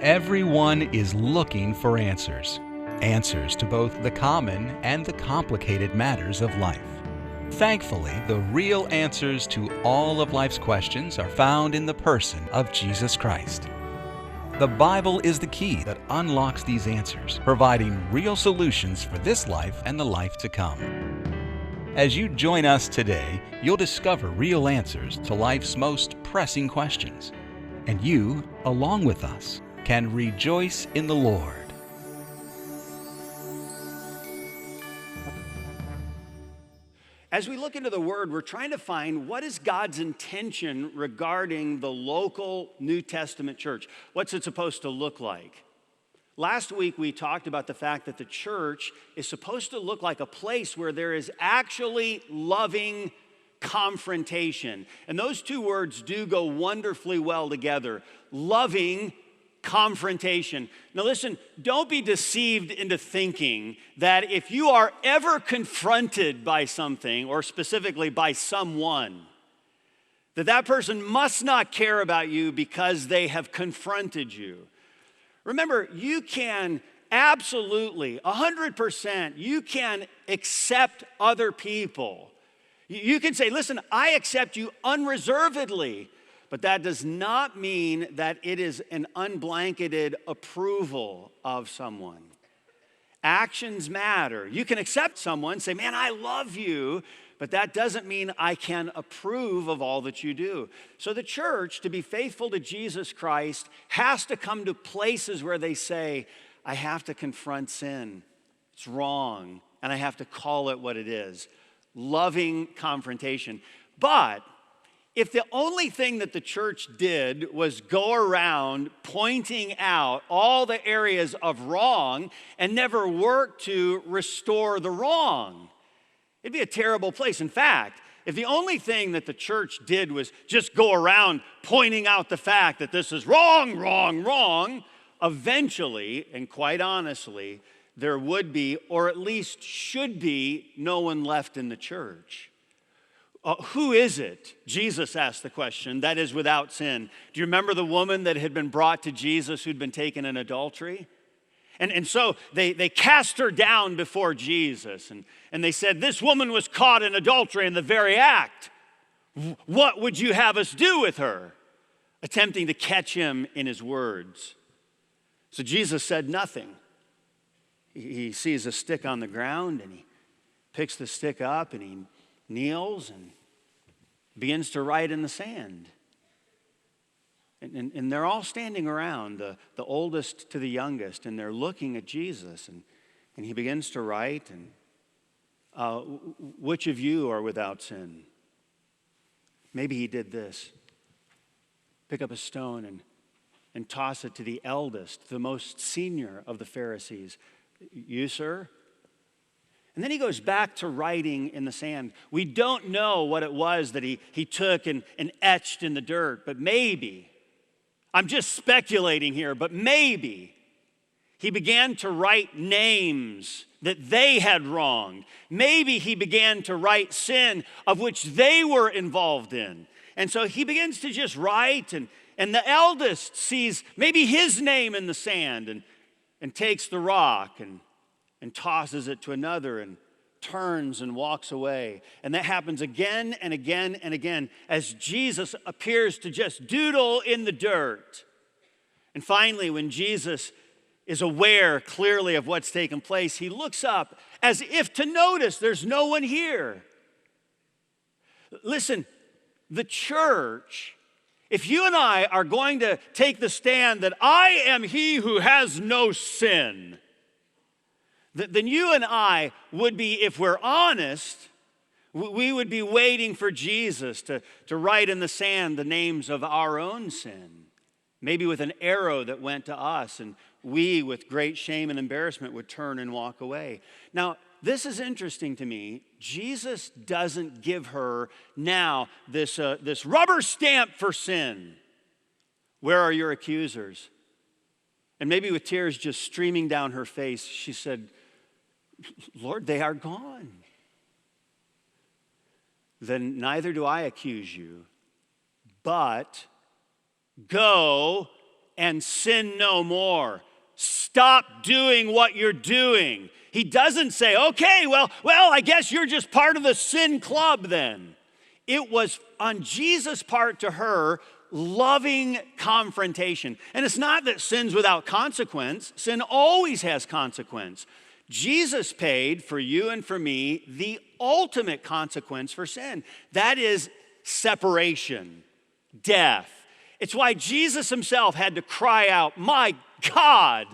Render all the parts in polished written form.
Everyone is looking for answers. Answers to both the common and the complicated matters of life. Thankfully, the real answers to all of life's questions are found in the person of Jesus Christ. The Bible is the key that unlocks these answers, providing real solutions for this life and the life to come. As you join us today, you'll discover real answers to life's most pressing questions. And you, along with us, can rejoice in the Lord. As we look into the Word, we're trying to find what is God's intention regarding the local New Testament church. What's it supposed to look like? Last week, we talked about the fact that the church is supposed to look like a place where there is actually loving confrontation. And those two words do go wonderfully well together. Loving confrontation. Now listen, don't be deceived into thinking that if you are ever confronted by something, or specifically by someone, that person must not care about you because they have confronted you. Remember, you can absolutely, 100%, you can accept other people. You can say, listen, I accept you unreservedly. But that does not mean that it is an unblanketed approval of someone. Actions matter. You can accept someone, say, man, I love you, but that doesn't mean I can approve of all that you do. So the church, to be faithful to Jesus Christ, has to come to places where they say, I have to confront sin. It's wrong, and I have to call it what it is. Loving confrontation. But if the only thing that the church did was go around pointing out all the areas of wrong and never work to restore the wrong, it'd be a terrible place. In fact, if the only thing that the church did was just go around pointing out the fact that this is wrong, wrong, wrong, eventually, and quite honestly, there would be, or at least should be, no one left in the church. Who is it, Jesus asked the question, that is without sin? Do you remember the woman that had been brought to Jesus who'd been taken in adultery? And so they cast her down before Jesus, and they said, this woman was caught in adultery in the very act. What would you have us do with her? Attempting to catch him in his words. So Jesus said nothing. He sees a stick on the ground, and he picks the stick up, and he kneels and begins to write in the sand. And they're all standing around, the oldest to the youngest, and they're looking at Jesus. And he begins to write, and which of you are without sin? Maybe he did this. Pick up a stone and toss it to the eldest, the most senior of the Pharisees. You, sir? And then he goes back to writing in the sand. We don't know what it was that he took and etched in the dirt, but maybe, I'm just speculating here, but maybe he began to write names that they had wronged. Maybe he began to write sin of which they were involved in. And so he begins to just write, and the eldest sees maybe his name in the sand and takes the rock and tosses it to another and turns and walks away. And that happens again and again and again as Jesus appears to just doodle in the dirt. And finally, when Jesus is aware clearly of what's taken place, he looks up as if to notice there's no one here. Listen, the church, if you and I are going to take the stand that I am he who has no sin, then you and I would be, if we're honest, we would be waiting for Jesus to write in the sand the names of our own sin. Maybe with an arrow that went to us, and we, with great shame and embarrassment, would turn and walk away. Now, this is interesting to me. Jesus doesn't give her now this rubber stamp for sin. Where are your accusers? And maybe with tears just streaming down her face, she said, Lord, they are gone. Then neither do I accuse you, but go and sin no more. Stop doing what you're doing. He doesn't say, okay, well, I guess you're just part of the sin club then. It was on Jesus' part to her, loving confrontation. And it's not that sin's without consequence. Sin always has consequence. Jesus paid for you and for me the ultimate consequence for sin. That is separation, death. It's why Jesus himself had to cry out, my God,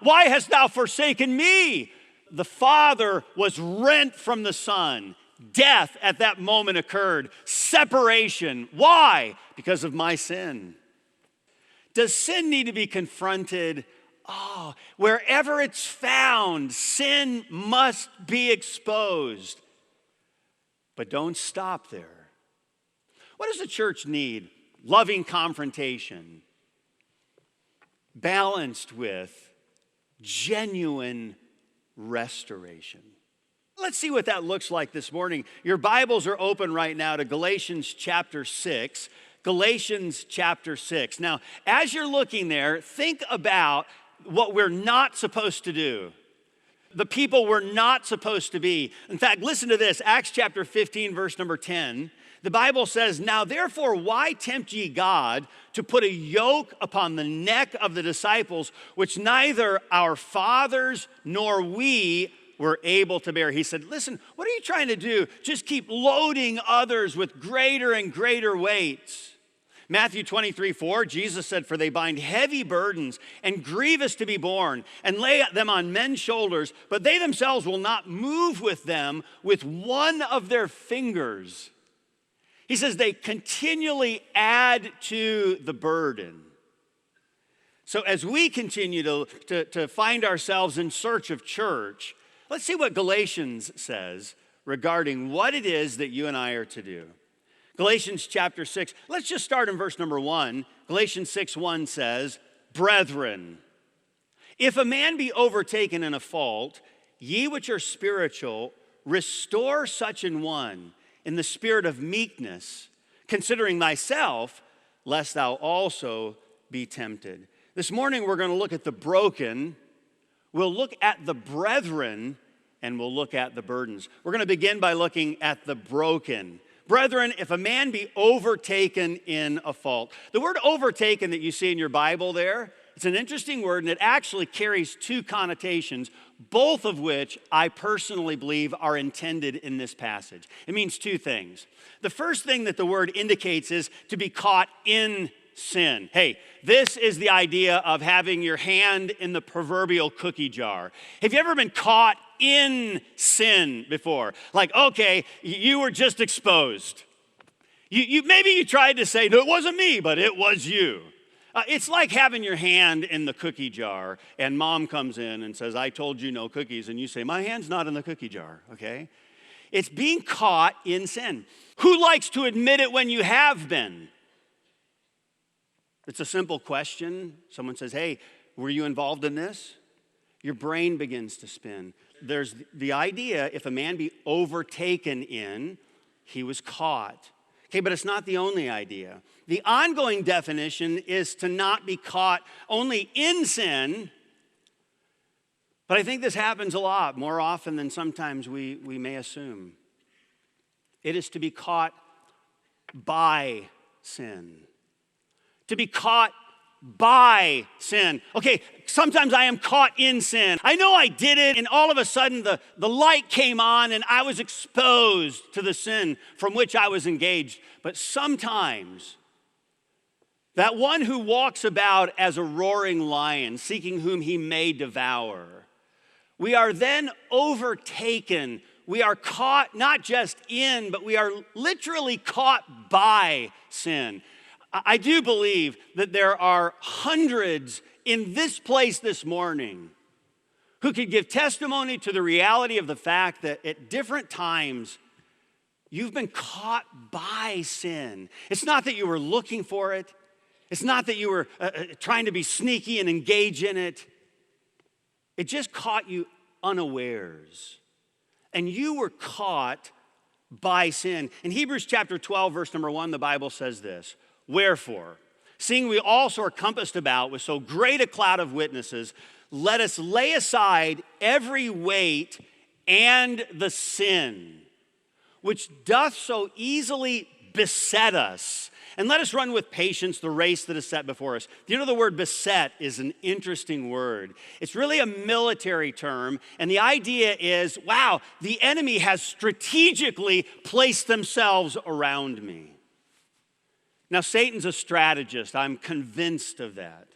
why hast thou forsaken me? The Father was rent from the Son. Death at that moment occurred. Separation. Why? Because of my sin. Does sin need to be confronted? Oh, wherever it's found, sin must be exposed. But don't stop there. What does the church need? Loving confrontation, balanced with genuine restoration. Let's see what that looks like this morning. Your Bibles are open right now to Galatians chapter 6. Galatians chapter 6. Now, as you're looking there, think about what we're not supposed to do. The people we're not supposed to be. In fact, listen to this. Acts chapter 15, verse number 10. The Bible says, now therefore, why tempt ye God to put a yoke upon the neck of the disciples, which neither our fathers nor we were able to bear? He said, listen, what are you trying to do? Just keep loading others with greater and greater weights. Matthew 23:4, Jesus said, for they bind heavy burdens and grievous to be borne, and lay them on men's shoulders, but they themselves will not move with them with one of their fingers. He says they continually add to the burden. So as we continue to find ourselves in search of church, let's see what Galatians says regarding what it is that you and I are to do. Galatians chapter 6, let's just start in verse number 1. Galatians 6:1 says, brethren, if a man be overtaken in a fault, ye which are spiritual, restore such an one in the spirit of meekness, considering thyself, lest thou also be tempted. This morning we're going to look at the broken, we'll look at the brethren, and we'll look at the burdens. We're going to begin by looking at the broken. Brethren, if a man be overtaken in a fault. The word overtaken that you see in your Bible there, it's an interesting word, and it actually carries two connotations, both of which I personally believe are intended in this passage. It means two things. The first thing that the word indicates is to be caught in sin. Hey, this is the idea of having your hand in the proverbial cookie jar. Have you ever been caught in sin before? Like, okay, you were just exposed. Maybe you tried to say, no, it wasn't me, but it was you. It's like having your hand in the cookie jar, and mom comes in and says, I told you no cookies, and you say, my hand's not in the cookie jar, okay? It's being caught in sin. Who likes to admit it when you have been? It's a simple question. Someone says, hey, were you involved in this? Your brain begins to spin. There's the idea, if a man be overtaken in, he was caught. Okay, but it's not the only idea. The ongoing definition is to not be caught only in sin, but I think this happens a lot, more often than sometimes we may assume. It is to be caught by sin. To be caught by sin. Okay, sometimes I am caught in sin. I know I did it, and all of a sudden the light came on and I was exposed to the sin from which I was engaged. But sometimes that one who walks about as a roaring lion, seeking whom he may devour, we are then overtaken. We are caught not just in, but we are literally caught by sin. I do believe that there are hundreds in this place this morning who could give testimony to the reality of the fact that at different times you've been caught by sin. It's not that you were looking for it. It's not that you were trying to be sneaky and engage in it. It just caught you unawares. And you were caught by sin. In Hebrews chapter 12, verse number 1, the Bible says this. Wherefore, Seeing we also are compassed about with so great a cloud of witnesses, let us lay aside every weight and the sin, which doth so easily beset us. And let us run with patience the race that is set before us. You know, the word beset is an interesting word. It's really a military term, and the idea is, wow, the enemy has strategically placed themselves around me. Now, Satan's a strategist. I'm convinced of that.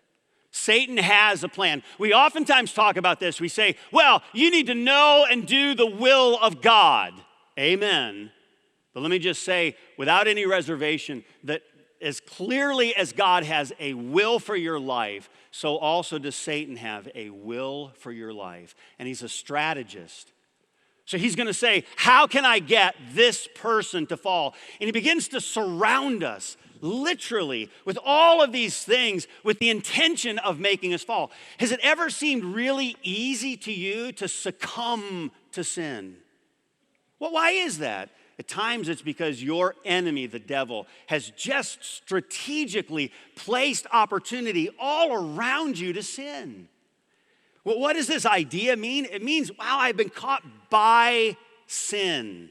Satan has a plan. We oftentimes talk about this. We say, well, you need to know and do the will of God. Amen. But let me just say, without any reservation, that as clearly as God has a will for your life, so also does Satan have a will for your life. And he's a strategist. So he's going to say, how can I get this person to fall? And he begins to surround us, literally, with all of these things with the intention of making us fall. Has it ever seemed really easy to you to succumb to sin? Well, why is that? At times it's because your enemy, the devil, has just strategically placed opportunity all around you to sin. Well, what does this idea mean? It means, wow, I've been caught by sin.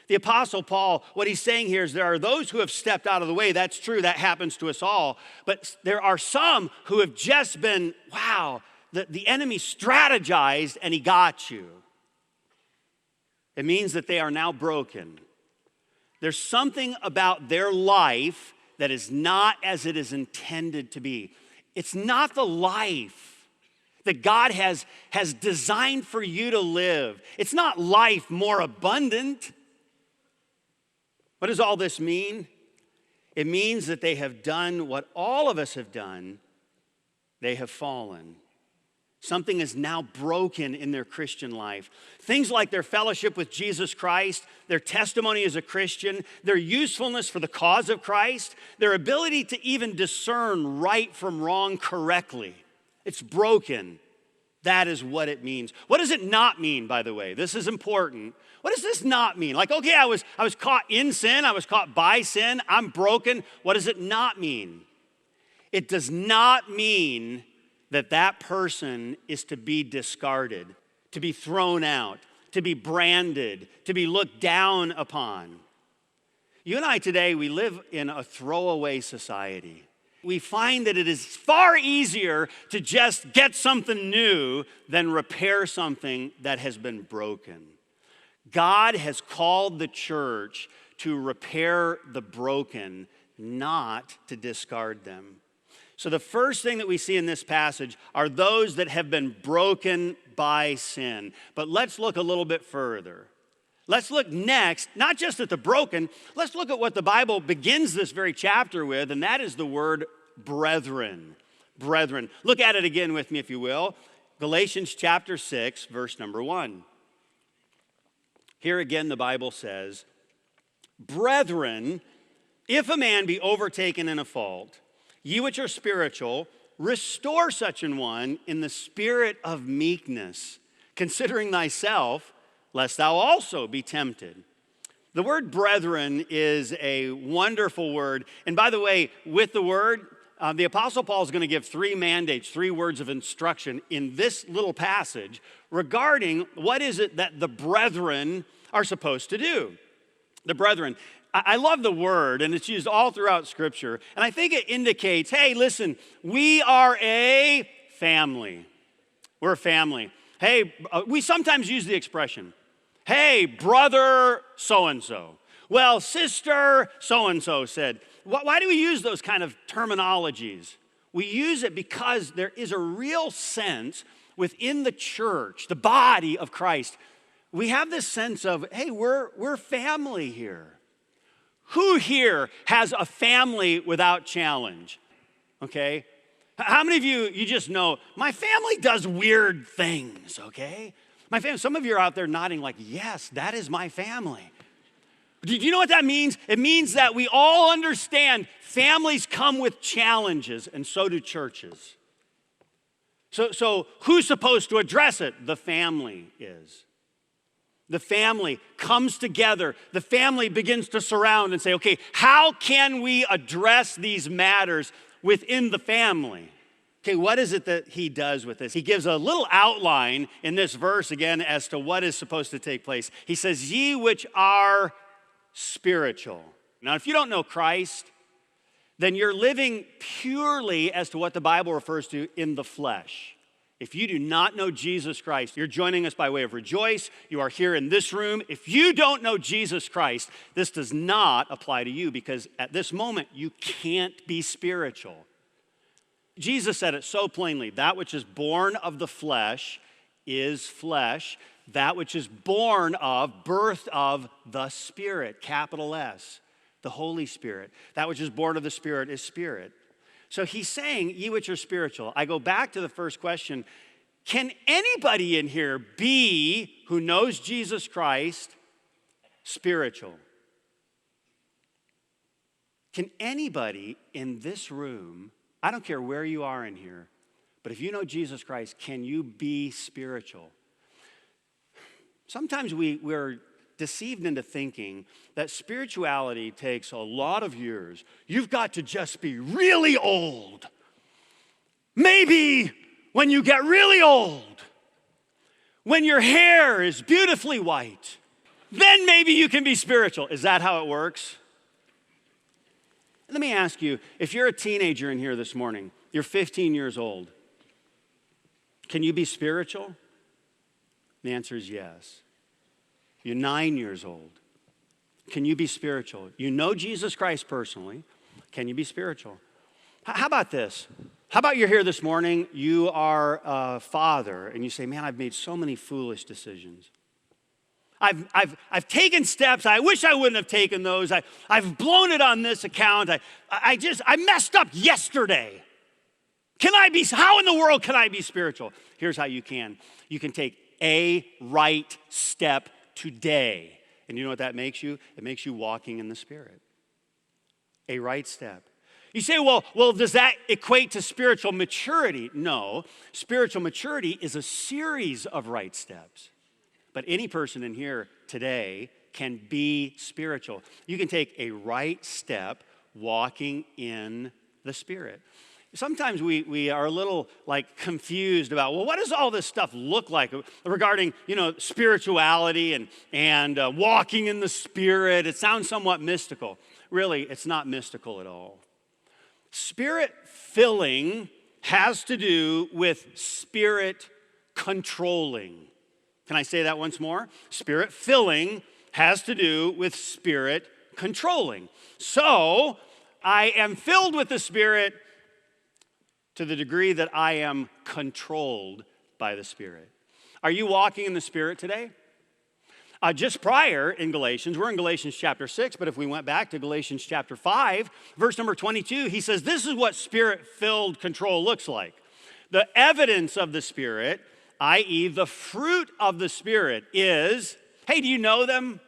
The Apostle Paul, what he's saying here is there are those who have stepped out of the way. That's true, that happens to us all. But there are some who have just been, wow, the enemy strategized and he got you. It means that they are now broken. There's something about their life that is not as it is intended to be. It's not the life that God has designed for you to live. It's not life more abundant. What does all this mean? It means that they have done what all of us have done. They have fallen. Something is now broken in their Christian life. Things like their fellowship with Jesus Christ, their testimony as a Christian, their usefulness for the cause of Christ, their ability to even discern right from wrong correctly. It's broken. That is what it means. What does it not mean, by the way? This is important. What does this not mean? Like, okay, I was caught in sin. I was caught by sin. I'm broken. What does it not mean? It does not mean that person is to be discarded, to be thrown out, to be branded, to be looked down upon. You and I today, we live in a throwaway society. We find that it is far easier to just get something new than repair something that has been broken. God has called the church to repair the broken, not to discard them. So the first thing that we see in this passage are those that have been broken by sin. But let's look a little bit further. Let's look next, not just at the broken, let's look at what the Bible begins this very chapter with, and that is the word brethren. Brethren. Look at it again with me, if you will. Galatians chapter 6, verse number 1. Here again the Bible says, brethren, if a man be overtaken in a fault, ye which are spiritual, restore such an one in the spirit of meekness, considering thyself, lest thou also be tempted. The word brethren is a wonderful word. And by the way, with the word, the Apostle Paul is going to give 3 mandates, 3 words of instruction in this little passage regarding what is it that the brethren are supposed to do. The brethren. I love the word, and it's used all throughout Scripture. And I think it indicates, hey, listen, we are a family. We're a family. Hey, we sometimes use the expression, hey, brother so-and-so. Well, sister so-and-so said. Why do we use those kind of terminologies? We use it because there is a real sense within the church, the body of Christ. We have this sense of, hey, we're family here. Who here has a family without challenge? Okay? How many of you just know, my family does weird things, okay? My family, some of you are out there nodding like, yes, that is my family. Do you know what that means? It means that we all understand families come with challenges, and so do churches. So who's supposed to address it? The family is. The family comes together. The family begins to surround and say, okay, how can we address these matters within the family. Okay, what is it that he does with this? He gives a little outline in this verse again as to what is supposed to take place. He says, ye which are spiritual. Now, if you don't know Christ, then you're living purely as to what the Bible refers to in the flesh. If you do not know Jesus Christ, you're joining us by way of Rejoice. You are here in this room. If you don't know Jesus Christ, this does not apply to you because at this moment, you can't be spiritual. Jesus said it so plainly, that which is born of the flesh is flesh. That which is born of, birthed of the Spirit, capital S, the Holy Spirit. That which is born of the Spirit is spirit. So he's saying, ye which are spiritual. I go back to the first question. Can anybody in here be, who knows Jesus Christ, spiritual? Can anybody in this room, I don't care where you are in here, but if you know Jesus Christ, can you be spiritual? Sometimes we're deceived into thinking that spirituality takes a lot of years. You've got to just be really old. Maybe when you get really old, when your hair is beautifully white, then maybe you can be spiritual. Is that how it works? Let me ask you, if you're a teenager in here this morning, you're 15 years old, can you be spiritual? The answer is yes. You're 9 years old. Can you be spiritual? You know Jesus Christ personally. Can you be spiritual? How about this? How about you're here this morning, you are a father, and you say, man, I've made so many foolish decisions. I've taken steps. I wish I wouldn't have taken those. I've blown it on this account. I messed up yesterday. How in the world can I be spiritual? Here's how you can. You can take a right step today. And you know what that makes you? It makes you walking in the Spirit. A right step. You say, well, does that equate to spiritual maturity? No. Spiritual maturity is a series of right steps. But any person in here today can be spiritual. You can take a right step walking in the Spirit. Sometimes we are a little confused about, well, what does all this stuff look like regarding, spirituality and walking in the Spirit? It sounds somewhat mystical. Really, it's not mystical at all. Spirit filling has to do with Spirit controlling. Can I say that once more? Spirit filling has to do with Spirit controlling. So, I am filled with the Spirit to the degree that I am controlled by the Spirit. Are you walking in the Spirit today? Just prior in Galatians, we're in Galatians chapter 6, but if we went back to Galatians chapter 5, verse number 22, he says, this is what Spirit-filled control looks like. The evidence of the Spirit, i.e. the fruit of the Spirit is, hey, do you know them?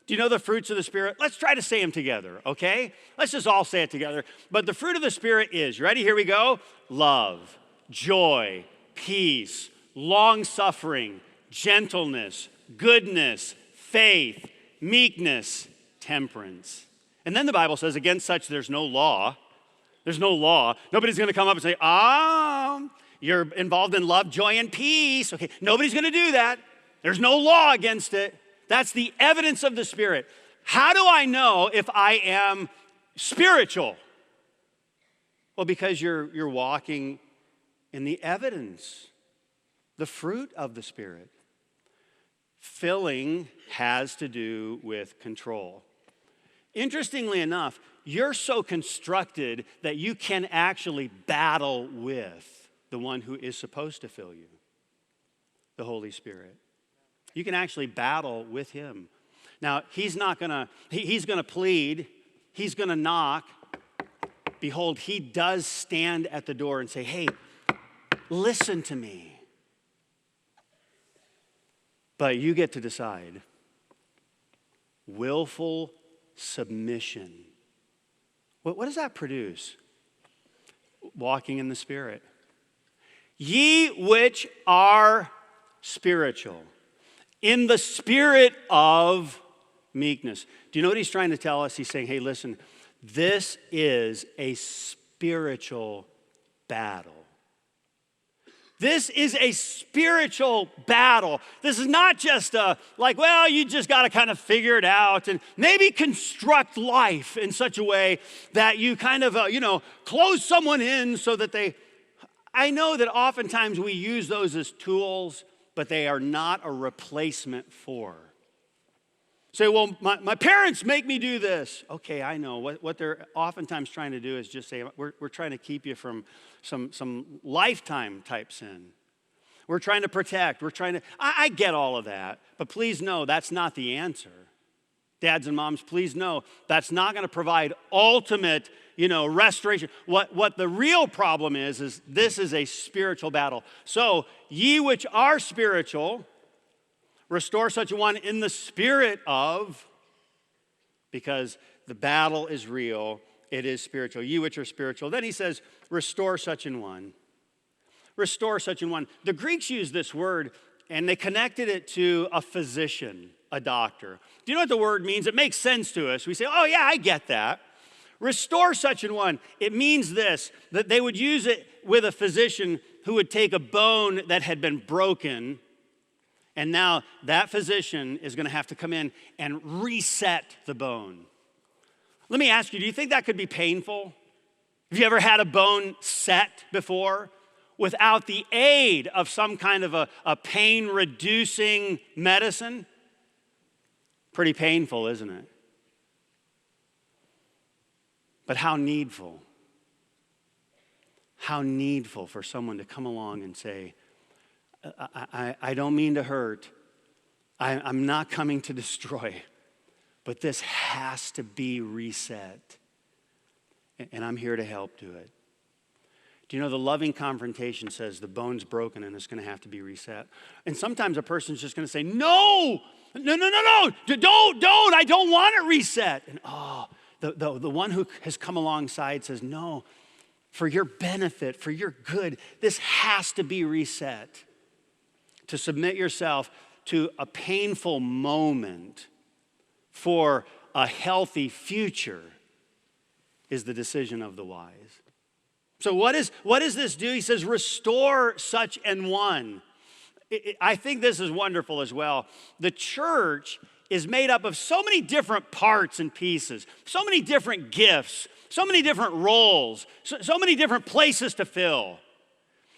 Do you know the fruits of the Spirit? Let's try to say them together, okay? Let's just all say it together. But the fruit of the Spirit is, you ready? Here we go. Love, joy, peace, long-suffering, gentleness, goodness, faith, meekness, temperance. And then the Bible says, against such there's no law. There's no law. Nobody's going to come up and say, you're involved in love, joy, and peace. Okay, nobody's going to do that. There's no law against it. That's the evidence of the Spirit. How do I know if I am spiritual? Well, because you're walking in the evidence, the fruit of the Spirit. Filling has to do with control. Interestingly enough, you're so constructed that you can actually battle with the one who is supposed to fill you, the Holy Spirit. You can actually battle with him. Now, he's gonna plead, he's gonna knock. Behold, he does stand at the door and say, hey, listen to me. But you get to decide. Willful submission. What does that produce? Walking in the Spirit. Ye which are spiritual, in the spirit of meekness. Do you know what he's trying to tell us? He's saying, hey, listen, this is a spiritual battle. This is a spiritual battle. This is not just like, well, you just got to kind of figure it out and maybe construct life in such a way that you kind of, close someone in so that I know that oftentimes we use those as tools, but they are not a replacement for. Say, well, my parents make me do this. Okay, I know. What they're oftentimes trying to do is just say, we're trying to keep you from some lifetime type sin. We're trying to protect. I get all of that. But please know, that's not the answer. Dads and moms, please know, that's not going to provide ultimate, restoration. What the real problem is this is a spiritual battle. So, ye which are spiritual, restore such a one in the spirit of, because the battle is real, it is spiritual. You which are spiritual. Then he says, restore such an one. Restore such an one. The Greeks used this word and they connected it to a physician, a doctor. Do you know what the word means? It makes sense to us. We say, oh yeah, I get that. Restore such an one. It means this, that they would use it with a physician who would take a bone that had been broken. And now that physician is going to have to come in and reset the bone. Let me ask you, do you think that could be painful? Have you ever had a bone set before without the aid of some kind of a pain-reducing medicine? Pretty painful, isn't it? But how needful. How needful for someone to come along and say, I don't mean to hurt. I'm not coming to destroy. But this has to be reset. And I'm here to help do it. Do you know the loving confrontation says the bone's broken and it's going to have to be reset? And sometimes a person's just going to say, no, don't, I don't want it reset. And the one who has come alongside says, no, for your benefit, for your good, this has to be reset. To submit yourself to a painful moment for a healthy future is the decision of the wise. So what does this do? He says, restore such an one. I think this is wonderful as well. The church is made up of so many different parts and pieces, so many different gifts, so many different roles, so many different places to fill.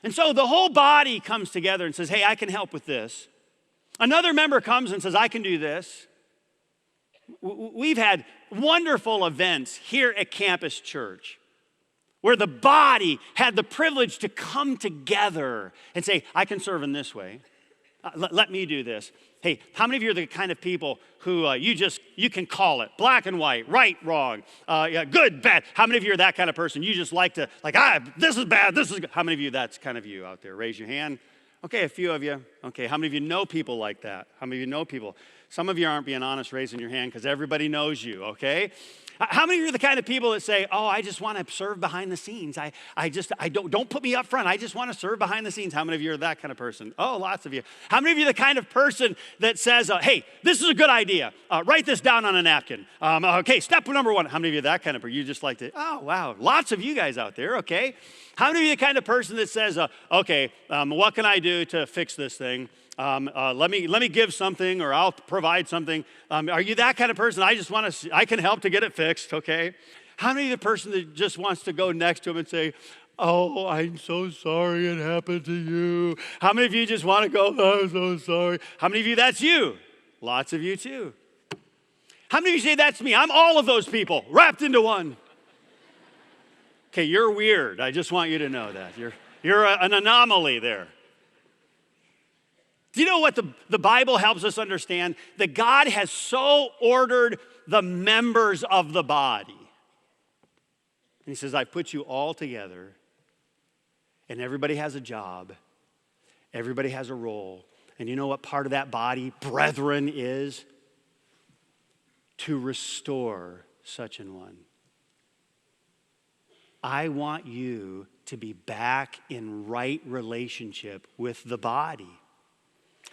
And so the whole body comes together and says, hey, I can help with this. Another member comes and says, I can do this. We've had wonderful events here at Campus Church where the body had the privilege to come together and say, I can serve in this way. Let me do this. Hey, how many of you are the kind of people who you can call it black and white, right, wrong, good, bad? How many of you are that kind of person? You just like to, this is bad, this is good. How many of you, that's kind of you out there? Raise your hand. Okay, a few of you. Okay, how many of you know people like that? How many of you know people? Some of you aren't being honest raising your hand because everybody knows you, okay? How many of you are the kind of people that say, oh, I just want to serve behind the scenes. I don't put me up front. I just want to serve behind the scenes. How many of you are that kind of person? Oh, lots of you. How many of you are the kind of person that says, hey, this is a good idea. Write this down on a napkin. Okay, step number one. How many of you are that kind of person? You just like to, oh, wow. Lots of you guys out there, okay? How many of you are the kind of person that says, okay, what can I do to fix this thing? Let me give something, or I'll provide something. Are you that kind of person? I can help to get it fixed, okay? How many of the person that just wants to go next to him and say, oh, I'm so sorry it happened to you? How many of you just want to go, oh, I'm so sorry? How many of you, that's you? Lots of you too. How many of you say, that's me? I'm all of those people wrapped into one. Okay, you're weird. I just want you to know that. You're an anomaly there. Do you know what the Bible helps us understand? That God has so ordered the members of the body. And he says, I put you all together, and everybody has a job. Everybody has a role. And you know what part of that body, brethren, is? To restore such an one. I want you to be back in right relationship with the body.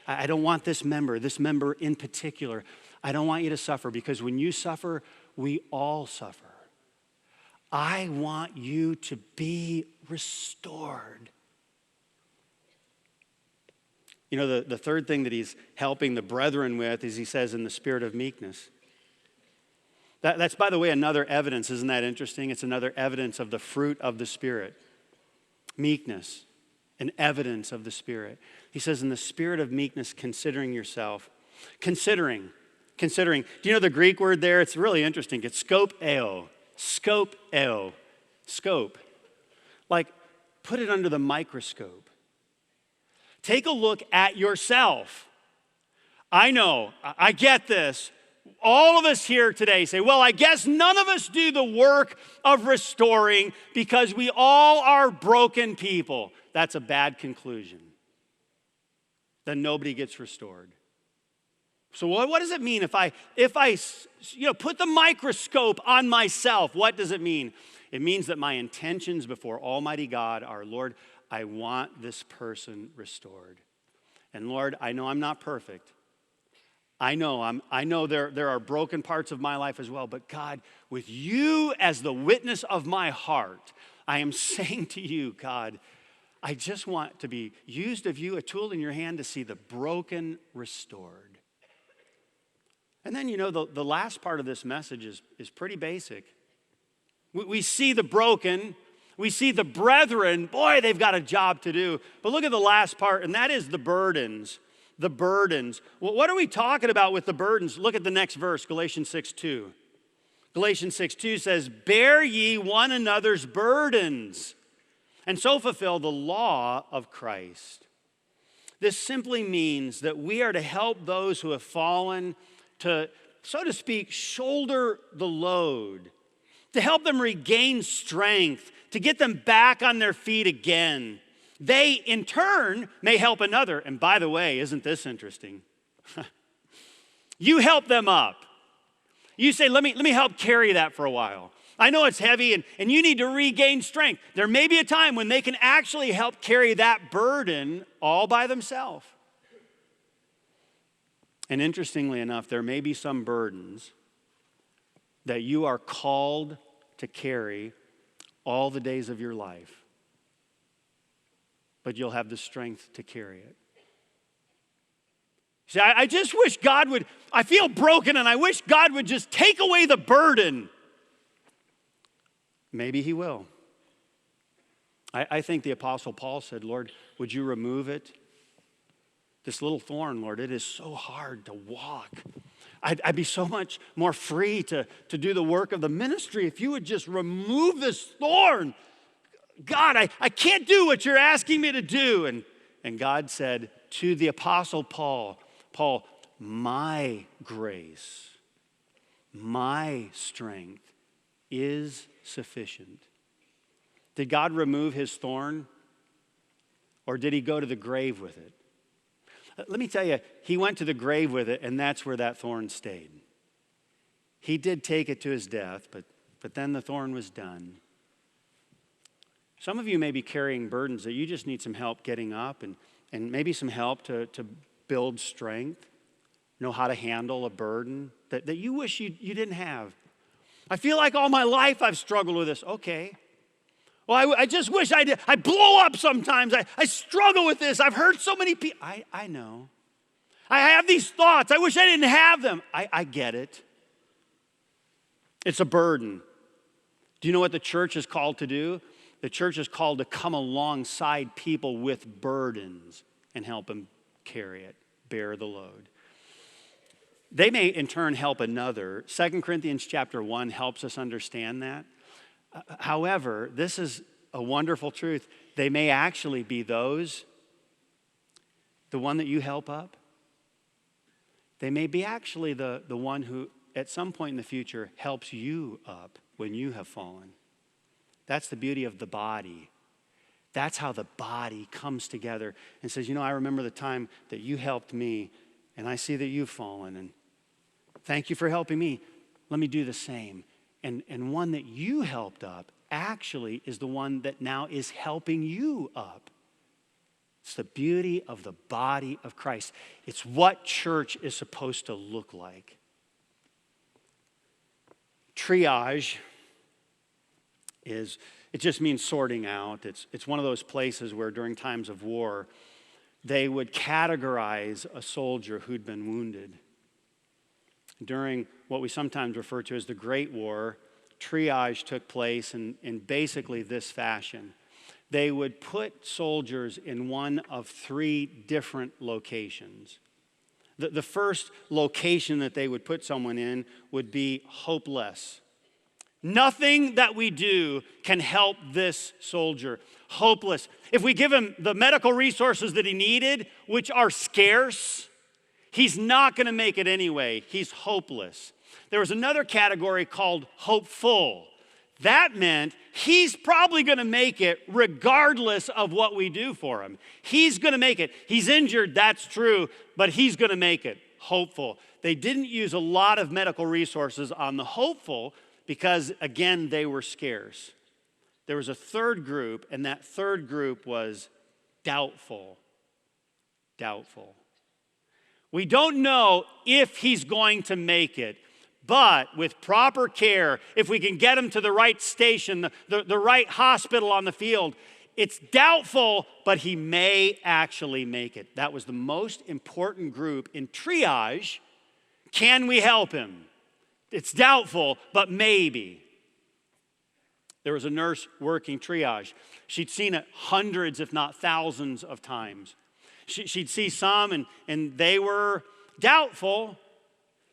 I don't want this member in particular, I don't want you to suffer, because when you suffer, we all suffer. I want you to be restored. You know, the third thing that he's helping the brethren with is he says in the spirit of meekness. That's, by the way, another evidence. Isn't that interesting? It's another evidence of the fruit of the Spirit. Meekness, an evidence of the Spirit. He says in the spirit of meekness, considering yourself. Considering. Do you know the Greek word there? It's really interesting. It's skopeo. Skopeo. Scope. Like, put it under the microscope. Take a look at yourself. I know, I get this. All of us here today say, well, I guess none of us do the work of restoring because we all are broken people. That's a bad conclusion. Then nobody gets restored. So what does it mean if I put the microscope on myself? What does it mean? It means that my intentions before Almighty God are, Lord, I want this person restored. And Lord, I know I'm not perfect. I know there are broken parts of my life as well, but God, with you as the witness of my heart, I am saying to you, God, I just want to be used of you, a tool in your hand to see the broken restored. And then, the last part of this message is pretty basic. We see the broken, we see the brethren, boy, they've got a job to do. But look at the last part, and that is the burdens. The burdens. Well, what are we talking about with the burdens? Look at the next verse, Galatians 6:2. Galatians 6:2 says, bear ye one another's burdens, and so fulfill the law of Christ. This simply means that we are to help those who have fallen to, so to speak, shoulder the load, to help them regain strength, to get them back on their feet again. They, in turn, may help another. And by the way, isn't this interesting? You help them up. You say, let me help carry that for a while. I know it's heavy and you need to regain strength. There may be a time when they can actually help carry that burden all by themselves. And interestingly enough, there may be some burdens that you are called to carry all the days of your life, but you'll have the strength to carry it. See, I just wish God would, I feel broken and I wish God would just take away the burden. Maybe he will. I think the Apostle Paul said, Lord, would you remove it? This little thorn, Lord, it is so hard to walk. I'd be so much more free to do the work of the ministry if you would just remove this thorn. God, I can't do what you're asking me to do. And God said to the Apostle Paul, my grace, my strength is sufficient. Did God remove his thorn? Or did he go to the grave with it? Let me tell you, he went to the grave with it, and that's where that thorn stayed. He did take it to his death, but then the thorn was done. Some of you may be carrying burdens that you just need some help getting up and maybe some help to build strength, know how to handle a burden that you wish you didn't have. I feel like all my life I've struggled with this. Okay. Well, I just wish I did. I blow up sometimes. I struggle with this. I've hurt so many people. I know. I have these thoughts. I wish I didn't have them. I get it. It's a burden. Do you know what the church is called to do? The church is called to come alongside people with burdens and help them carry it, bear the load. They may in turn help another. 2 Corinthians chapter 1 helps us understand that. However, this is a wonderful truth. They may actually be the one that you help up. They may be actually the one who at some point in the future helps you up when you have fallen. That's the beauty of the body. That's how the body comes together and says, I remember the time that you helped me and I see that you've fallen and thank you for helping me. Let me do the same. And one that you helped up actually is the one that now is helping you up. It's the beauty of the body of Christ. It's what church is supposed to look like. Triage is it just means sorting out. It's one of those places where during times of war, they would categorize a soldier who'd been wounded. During what we sometimes refer to as the Great War, triage took place in basically this fashion. They would put soldiers in one of three different locations. The first location that they would put someone in would be hopeless. Nothing that we do can help this soldier. Hopeless. If we give him the medical resources that he needed, which are scarce, he's not going to make it anyway. He's hopeless. There was another category called hopeful. That meant he's probably going to make it regardless of what we do for him. He's going to make it. He's injured, that's true, but he's going to make it. Hopeful. They didn't use a lot of medical resources on the hopeful because, again, they were scarce. There was a third group, and that third group was doubtful. Doubtful. We don't know if he's going to make it, but with proper care, if we can get him to the right station, the right hospital on the field, it's doubtful, but he may actually make it. That was the most important group in triage. Can we help him? It's doubtful, but maybe. There was a nurse working triage. She'd seen it hundreds, if not thousands of times. She'd see some, and they were doubtful.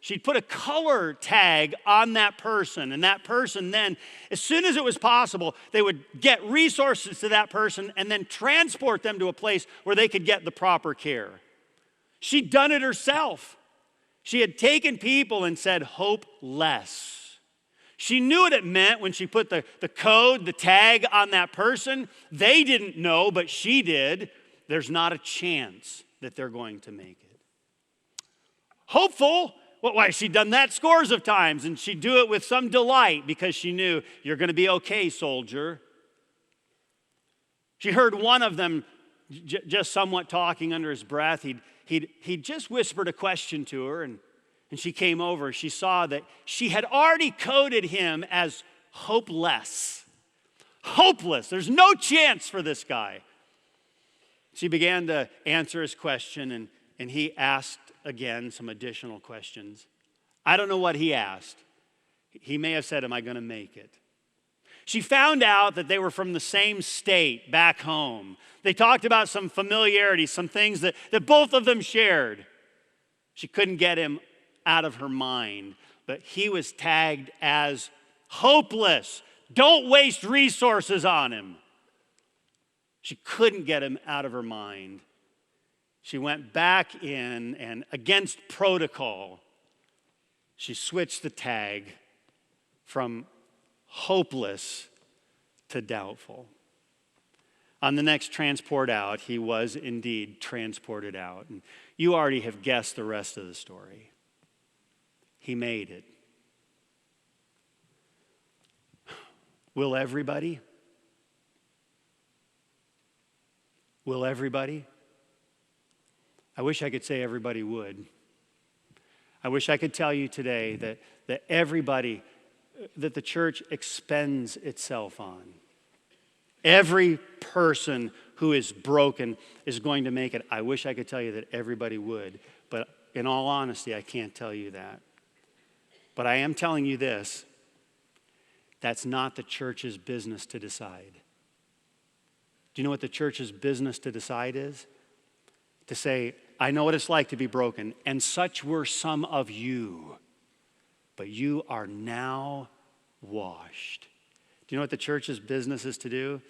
She'd put a color tag on that person, and that person then, as soon as it was possible, they would get resources to that person and then transport them to a place where they could get the proper care. She'd done it herself. She had taken people and said, hope less. She knew what it meant when she put the code, the tag on that person. They didn't know, but she did. There's not a chance that they're going to make it. Hopeful. Well, why, she'd done that scores of times, and she'd do it with some delight because she knew, you're going to be okay, soldier. She heard one of them just somewhat talking under his breath. He'd just whispered a question to her, and she came over. She saw that she had already coded him as hopeless. Hopeless. There's no chance for this guy. She began to answer his question, and he asked again some additional questions. I don't know what he asked. He may have said, am I going to make it? She found out that they were from the same state back home. They talked about some familiarity, some things that both of them shared. She couldn't get him out of her mind, but he was tagged as hopeless. Don't waste resources on him. She couldn't get him out of her mind. She went back in, and against protocol, she switched the tag from hopeless to doubtful. On the next transport out, he was indeed transported out. And you already have guessed the rest of the story. He made it. Will everybody? Will everybody? I wish I could say everybody would. I wish I could tell you today that everybody, that the church expends itself on. Every person who is broken is going to make it. I wish I could tell you that everybody would, but in all honesty, I can't tell you that. But I am telling you this, that's not the church's business to decide. Do you know what the church's business to decide is? To say, I know what it's like to be broken, and such were some of you, but you are now washed. Do you know what the church's business is to do?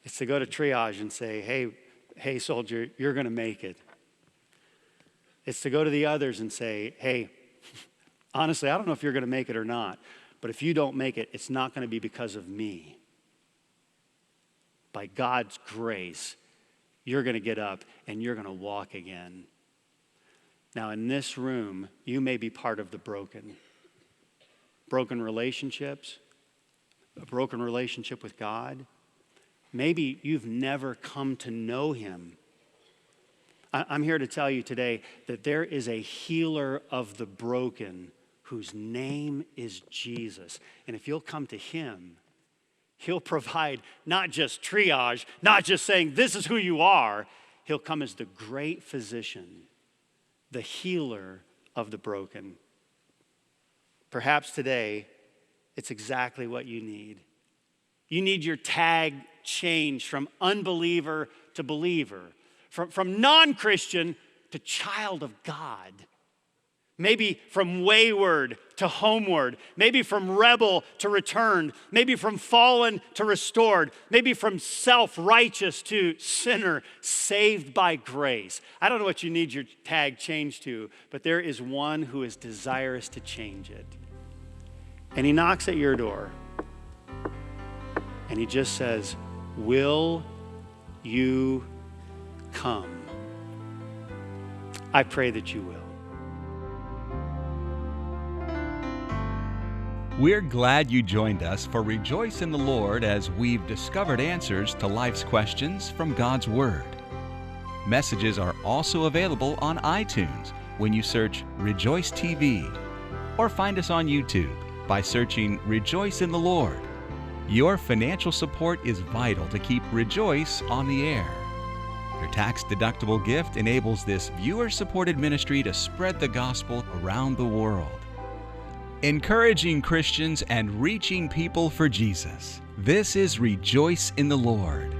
It's to go to triage and say, hey, soldier, you're going to make it. It's to go to the others and say, hey, honestly, I don't know if you're going to make it or not, but if you don't make it, it's not going to be because of me. By God's grace, you're going to get up and you're going to walk again. Now, in this room, you may be part of the broken. Broken relationships, a broken relationship with God. Maybe you've never come to know him. I'm here to tell you today that there is a healer of the broken whose name is Jesus. And if you'll come to him, He'll provide not just triage, not just saying this is who you are. He'll come as the great physician, the healer of the broken. Perhaps today, it's exactly what you need. You need your tag changed from unbeliever to believer, from non-Christian to child of God. Maybe from wayward to homeward. Maybe from rebel to returned. Maybe from fallen to restored. Maybe from self-righteous to sinner, saved by grace. I don't know what you need your tag changed to, but there is one who is desirous to change it. And he knocks at your door. And he just says, will you come? I pray that you will. We're glad you joined us for Rejoice in the Lord as we've discovered answers to life's questions from God's Word. Messages are also available on iTunes when you search Rejoice TV, or find us on YouTube by searching Rejoice in the Lord. Your financial support is vital to keep Rejoice on the air. Your tax-deductible gift enables this viewer-supported ministry to spread the gospel around the world. Encouraging Christians and reaching people for Jesus. This is Rejoice in the Lord.